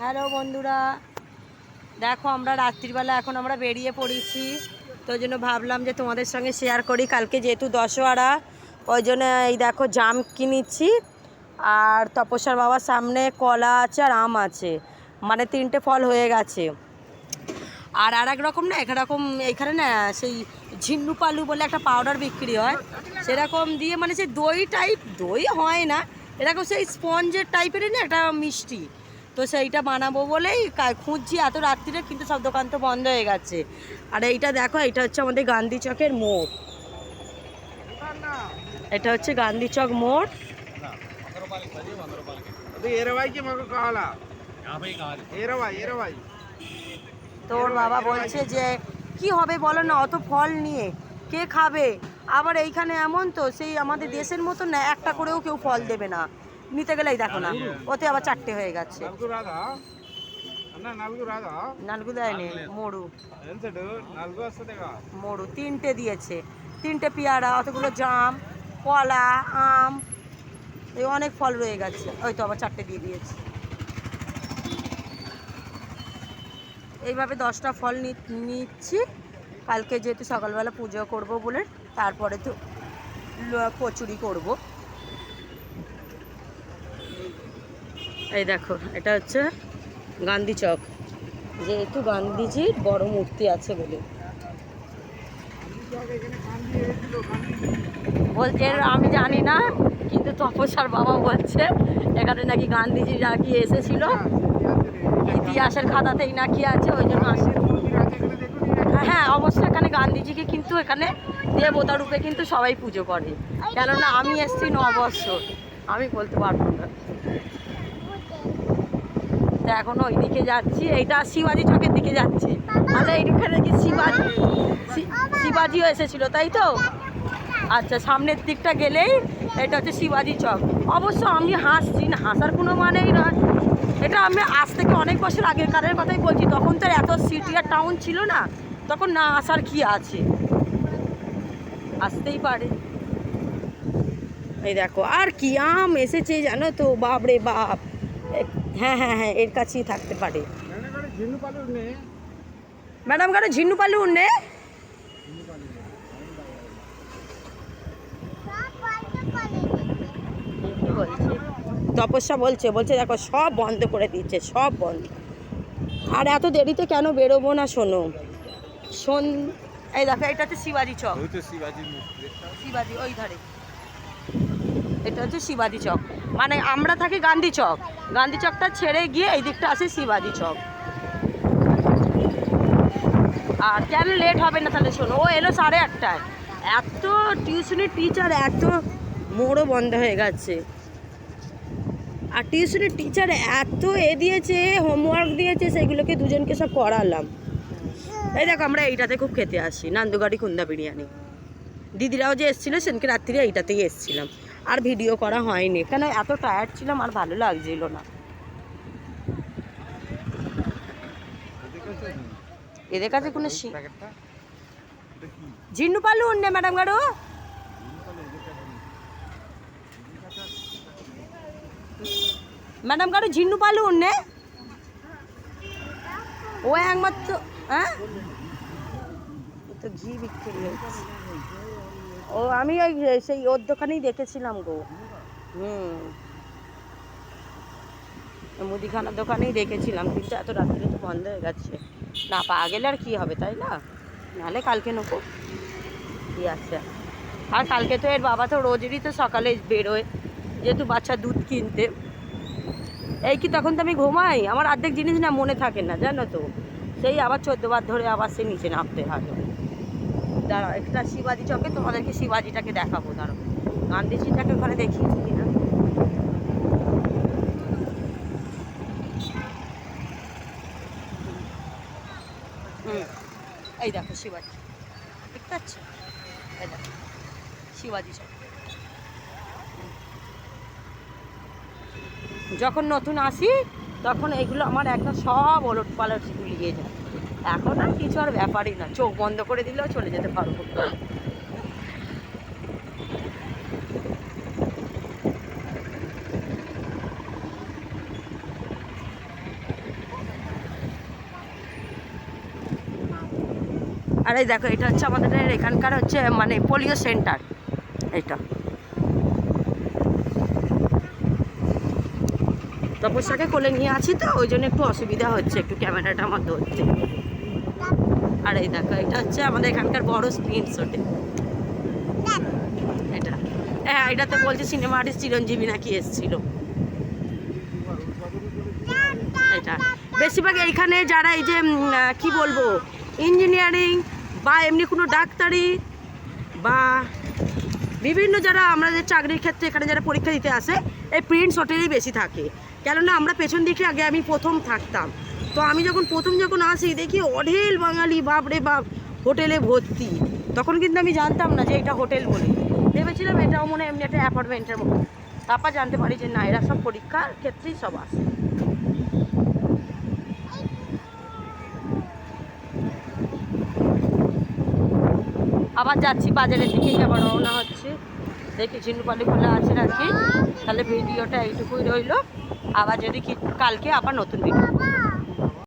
Hello বন্ধুরা, দেখো আমরা রাত্রিবেলা এখন আমরা বেরিয়ে পড়েছি। তো ওই জন্য ভাবলাম যে তোমাদের সঙ্গে শেয়ার করি। কালকে যেহেতু দশহরা, ওই জন্য এই দেখো জাম কিনেছি। আর তপস্যার বাবার সামনে কলা আছে আর আম আছে, মানে 3টে ফল হয়ে গেছে। আর এক রকম না, একরকম এখানে না সেই ঝিন্নু পালু বলে একটা পাউডার বিক্রি হয়, সেরকম দিয়ে মানে সেই দই টাইপ, দই হয় না, এরকম সেই স্পঞ্জের টাইপেরই না একটা মিষ্টি। তো সেইটা বানাবো বলেই খুঁজছি এত রাত্রিরে, কিন্তু সব দোকান তো বন্ধ হয়ে গেছে। আর এইটা দেখো, এটা হচ্ছে আমাদের গান্ধী চকের মোড়। এটা হচ্ছে গান্ধী চক মোড়। তোর বাবা বলছে যে কি হবে বলো না, অত ফল নিয়ে কে খাবে। আবার এইখানে এমন তো সেই আমাদের দেশের মতো না, একটা করেও কেউ ফল দেবে না নিতে গেলেই, দেখো না ওতে আবার 4টে হয়ে গেছে। নালগু দেয়নি, মরু মরু 3টে দিয়েছে, 3টে পেয়ারা, অতগুলো জাম, কলা, আম, এই অনেক ফল রয়ে গেছে। ওই তো আবার 4টে দিয়ে দিয়েছে। এইভাবে 10টা ফল নিচ্ছি। কালকে যেহেতু সকালবেলা পুজো করব বলে, তারপরে তো কচুরি করব। এই দেখো, এটা হচ্ছে গান্ধী চক, যেহেতু গান্ধীজির বড় মূর্তি আছে বলে। বলছে আমি জানি না, কিন্তু তপস্যার বাবা বলছে এখানে নাকি গান্ধীজি নাকি এসেছিল, ইতিহাসের খাতাতেই নাকি আছে, ওই জন্য আসে। হ্যাঁ অবশ্যই, এখানে গান্ধীজিকে কিন্তু এখানে দেবতা রূপে কিন্তু সবাই পুজো করে। কেননা আমি এসেছি 9 বছর, আমি বলতে পারবো না। তো এখন ওই দিকে যাচ্ছি, এইটা শিবাজি চকের দিকে যাচ্ছি। তাহলে এইখানে কি শিবাজিও এসেছিল, তাই তো? আচ্ছা, সামনের দিকটা গেলেই এটা হচ্ছে শিবাজি চক। অবশ্য আমি হাসছি না, হাসার কোনো মানেই নয়। এটা আমি আজ থেকে অনেক বছর আগেকারের কথাই বলছি, তখন তো এত সিটি আর টাউন ছিল না, তখন না আসার কি আছে, আসতেই পারে। এই দেখো, আর কি আম এসেছে জানো তো, বাপরে বাপ। হ্যাঁ হ্যাঁ হ্যাঁ, এর কাছেই থাকতে পারে। ম্যাডাম গাড়ি ঝিন্নু পালু নে। কি বলছে তপস্যা, বলছে দেখো সব বন্ধ করে দিচ্ছে, সব বন্ধ। আর এত দেরিতে কেন বেরোবো না, শোনো এই দেখো, এটা হচ্ছে শিবাজি চক, শিবাজি ওই ধারে। এটা হচ্ছে শিবাজি চক, মানে আমরা থাকি গান্ধী চক, গান্ধী চকটা ছেড়ে গিয়ে এই দিকটা আছে শিবাজি চক। আর কেন লেট হবে না তাহলে, শোনো ও এলো 8:30টায়। এত টিউশনের টিচার, এত মোড়ও বন্ধ হয়ে গেছে। আর টিউশনের টিচার এত দিয়েছে, হোমওয়ার্ক দিয়েছে, সেগুলোকে দুজনকে সব করালাম। এই দেখো, আমরা এইটাতে খুব খেতে আসি, নান্দুগাড়ি খুন্দা বিরিয়ানি। দিদিরাও যে এসেছিলো সেদিনকে রাত্রিরে এইটাতেই এসেছিলাম, আর ভিডিও করা হয়নি, কেন এত টায়ার্ড ছিলাম, আর ভালো লাগছিল না। এদের কাছে কোনো ঝিন্নু পালু নে ম্যাডাম গাড়ো। ম্যাডাম গাড়ো ঝিন্নু পালু নে ও একমাত্র। হ্যাঁ, তো ঘি বিক্রি হচ্ছে। ও আমি ওই সেই ওর দোকানেই দেখেছিলাম গো। মুদিখানার দোকানেই দেখেছিলাম, কিন্তু এত রাত্রে তো বন্ধ হয়ে গেছে। না পাওয়া গেলে আর কি হবে, তাই না? নাহলে কালকে নেবো, কি আছে। আর কালকে তো এর বাবা তো রোজেরই তো সকালে বেরোয়, যেহেতু বাচ্চা দুধ কিনতে। এই কি তখন তো আমি ঘুমাই, আমার অর্ধেক জিনিস না মনে থাকে না, জানো তো। সেই আবার 14 বার ধরে আবার সে নিচে নামতে হবে। দাঁড়াও, একটা শিবাজি চকে তোমাদেরকে শিবাজিটাকে দেখাবো, দাঁড়াও। গান্ধীজিটাকে ওখানে দেখিয়েছি কিনা। এই দেখো শিবাজি, দেখতে পাচ্ছ? এই দেখো শিবাজি চক। যখন নতুন আসি তখন এগুলো আমার একদম সব ওলট পালট গুলিয়ে যায়। এখন আর কিছু আর ব্যাপারই না, চোখ বন্ধ করে দিলেও চলে যেতে পারবো। আর এই দেখো এটা হচ্ছে আমাদের এখানকার হচ্ছে মানে পোলিও সেন্টার। এটা তপস্যাকে কোলে নিয়ে আছি তো ওই জন্য একটু অসুবিধা হচ্ছে একটু ক্যামেরাটা আমার ধরতে। আর এই দেখো এটা হচ্ছে আমাদের এখানকার বড় স্ক্রিন শটে এটা। হ্যাঁ এটা তো বলছে সিনেমা আর্টিস্ট চিরঞ্জীবী নাকি এসেছিল। এটা বেশিরভাগ এইখানে যারা এই যে কি বলবো ইঞ্জিনিয়ারিং বা এমনি কোনো ডাক্তারি বা বিভিন্ন যারা আমাদের চাকরির ক্ষেত্রে এখানে যারা পরীক্ষা দিতে আসে এই প্রিন্ট শটেরই বেশি থাকে। কেননা আমরা পেছন দিকে আগে আমি প্রথম থাকতাম, তো আমি যখন আসি দেখি অঢেল বাঙালি, বাপরে বাপ হোটেলে ভর্তি। তখন কিন্তু আমি জানতাম না যে এটা হোটেল বলে, ভেবেছিলাম এটাও মনে এমনি একটা অ্যাপার্টমেন্টের মতো। তারপর জানতে পারি যে না এরা সব পরীক্ষার ক্ষেত্রেই সব আসে। আবার যাচ্ছি বাজারের দিকেই আবার রওনা হচ্ছে। দেখি ঝিনুপালি খোলা আছে রাখি, তাহলে ভিডিওটা এইটুকুই রইলো। আবার যদি কালকে আবার নতুন ভিডিও।